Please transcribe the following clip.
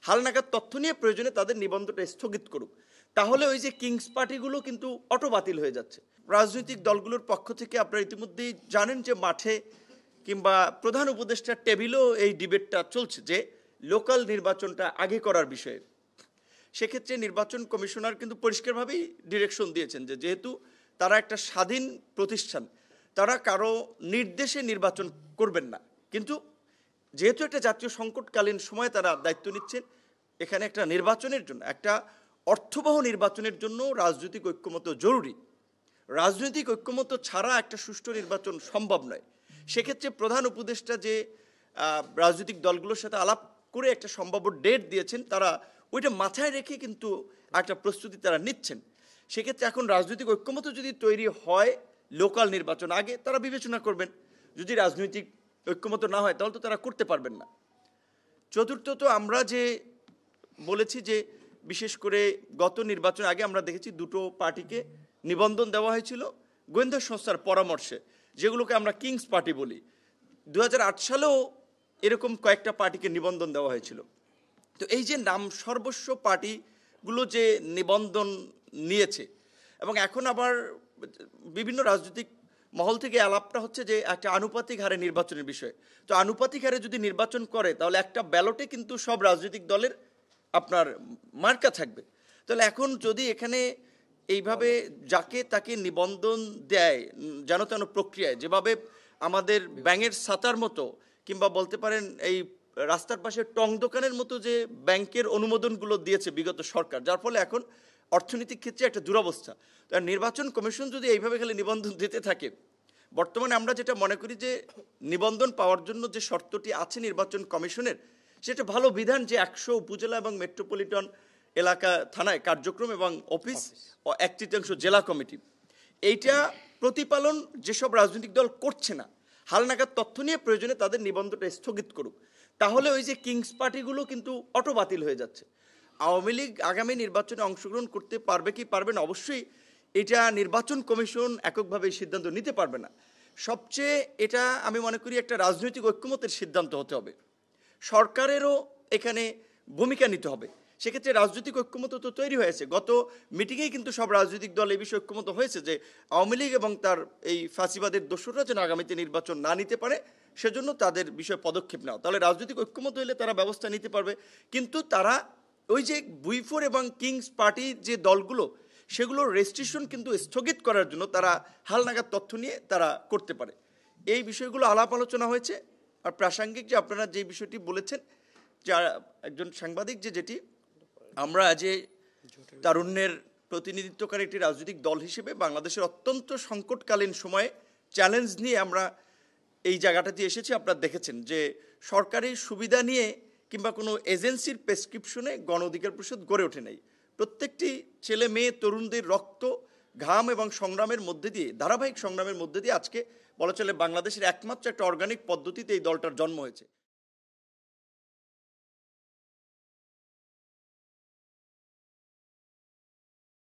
হালনাগাদ তথ্য নিয়ে প্রয়োজনে তাদের নিবন্ধনটা স্থগিত করুক। তাহলে ওই যে কিংস পার্টিগুলো কিন্তু অটো বাতিল হয়ে যাচ্ছে। রাজনৈতিক দলগুলোর পক্ষ থেকে আপনারা ইতিমধ্যেই জানেন যে মাঠে কিংবা প্রধান উপদেষ্টার টেবিলেও এই ডিবেটটা চলছে যে লোকাল নির্বাচনটা আগে করার বিষয়ে। সেক্ষেত্রে নির্বাচন কমিশনার কিন্তু পরিষ্কারভাবেই ডিরেকশন দিয়েছেন যে যেহেতু তারা একটা স্বাধীন প্রতিষ্ঠান, তারা কারো নির্দেশে নির্বাচন করবেন না, কিন্তু যেহেতু একটা জাতীয় সংকটকালীন সময়ে তারা দায়িত্ব নিচ্ছেন, এখানে একটা নির্বাচনের জন্য, একটা অর্থবহ নির্বাচনের জন্য রাজনৈতিক ঐক্যমত্য জরুরি। রাজনৈতিক ঐক্যমত্য ছাড়া একটা সুষ্ঠু নির্বাচন সম্ভব নয়। সেক্ষেত্রে প্রধান উপদেষ্টা যে রাজনৈতিক দলগুলোর সাথে আলাপ করে একটা সম্ভাব্য ডেট দিয়েছেন, তারা ওইটা মাথায় রেখে কিন্তু একটা প্রস্তুতি তারা নিচ্ছেন। সেক্ষেত্রে এখন রাজনৈতিক ঐক্যমত্য যদি তৈরি হয় লোকাল নির্বাচন আগে, তারা বিবেচনা করবেন। যদি রাজনৈতিক ঐক্যমত্য না হয় তাহলে তো তারা করতে পারবেন না। চতুর্থত, আমরা যে বলেছি যে বিশেষ করে গত নির্বাচন আগে আমরা দেখেছি দুটো পার্টিকে নিবন্ধন দেওয়া হয়েছিল গোয়েন্দা সংস্থার পরামর্শে, যেগুলোকে আমরা কিংস পার্টি বলি। 2008 সালেও এরকম কয়েকটা পার্টিকে নিবন্ধন দেওয়া হয়েছিল। তো এই যে নাম সর্বস্ব পার্টিগুলো যে নিবন্ধন নিয়েছে, এবং এখন আবার বিভিন্ন রাজনৈতিক মহল থেকে আলাপটা হচ্ছে যে একটা আনুপাতিক হারে নির্বাচনের বিষয়। তো আনুপাতিক হারে যদি নির্বাচন করে তাহলে একটা ব্যালটে কিন্তু সব রাজনৈতিক দলের আপনার মার্কা থাকবে। তাহলে এখন যদি এখানে এইভাবে যাকে তাকে নিবন্ধন দেয় যেন তেন প্রক্রিয়ায়, যেভাবে আমাদের ব্যাঙের ছাতার মতো কিংবা বলতে পারেন এই রাস্তার পাশে টং দোকানের মতো যে ব্যাংকের অনুমোদনগুলো দিয়েছে বিগত সরকার, যার ফলে এখন অর্থনৈতিক ক্ষেত্রে একটা দুরবস্থা। তার নির্বাচন কমিশন যদি এইভাবে খালি নিবন্ধন দিতে থাকে, বর্তমানে আমরা যেটা মনে করি যে নিবন্ধন পাওয়ার জন্য যে শর্তটি আছে নির্বাচন কমিশনের, সেটা ভালো বিধান যে 100 উপজেলা এবং মেট্রোপলিটন এলাকা থানায় কার্যক্রম এবং অফিস ও 1/3 জেলা কমিটি, এইটা প্রতিপালন যেসব রাজনৈতিক দল করছে না, হালনাগাদ তথ্য নিয়ে প্রয়োজনে তাদের নিবন্ধনটা স্থগিত করুক। তাহলে ওই যে কিংস পার্টিগুলো কিন্তু অটো বাতিল হয়ে যাচ্ছে। আওয়ামী লীগ আগামী নির্বাচনে অংশগ্রহণ করতে পারবে কি পারবে না, অবশ্যই এটা নির্বাচন কমিশন এককভাবে সিদ্ধান্ত নিতে পারবে না। সবচেয়ে এটা আমি মনে করি একটা রাজনৈতিক ঐক্যমত্যের সিদ্ধান্ত হতে হবে, সরকারেরও এখানে ভূমিকা নিতে হবে। সেক্ষেত্রে রাজনৈতিক ঐক্যমত্য তো তৈরি হয়েছে, গত মিটিংয়েই কিন্তু সব রাজনৈতিক দল এই বিষয়ে ঐক্যমত্য হয়েছে যে আওয়ামী লীগ এবং তার এই ফাঁসিবাদের দোসররা যেন আগামীতে নির্বাচন না নিতে পারে, সেজন্য তাদের বিষয়ে পদক্ষেপ নেওয়া। তাহলে রাজনৈতিক ঐক্যমত্য হলে তারা ব্যবস্থা নিতে পারবে। কিন্তু তারা ওই যে বুইফোর এবং কিংস পার্টির যে দলগুলো, সেগুলোর রেস্ট্রিকশন কিন্তু স্থগিত করার জন্য তারা হালনাগাদ তথ্য নিয়ে তারা করতে পারে। এই বিষয়গুলো আলাপ আলোচনা হয়েছে। আর প্রাসঙ্গিক যে আপনারা যে বিষয়টি বলেছেন, যা একজন সাংবাদিক যেটি আমরা যে তারুণ্যের প্রতিনিধিত্বকারী একটি রাজনৈতিক দল হিসেবে বাংলাদেশের অত্যন্ত সংকটকালীন সময়ে চ্যালেঞ্জ নিয়ে আমরা এই জায়গাটাতে এসেছি। আপনারা দেখেছেন যে সরকারি সুবিধা নিয়ে কিংবা কোনো এজেন্সির প্রেসক্রিপশনে গণ অধিকার পরিষদ গড়ে ওঠে নাই। প্রত্যেকটি ছেলে মেয়ে তরুণদের রক্ত, ঘাম এবং সংগ্রামের মধ্যে দিয়ে, ধারাবাহিক সংগ্রামের মধ্যে দিয়ে আজকে বলা চলে বাংলাদেশের একমাত্র একটা অর্গানিক পদ্ধতিতে এই দলটার জন্ম হয়েছে।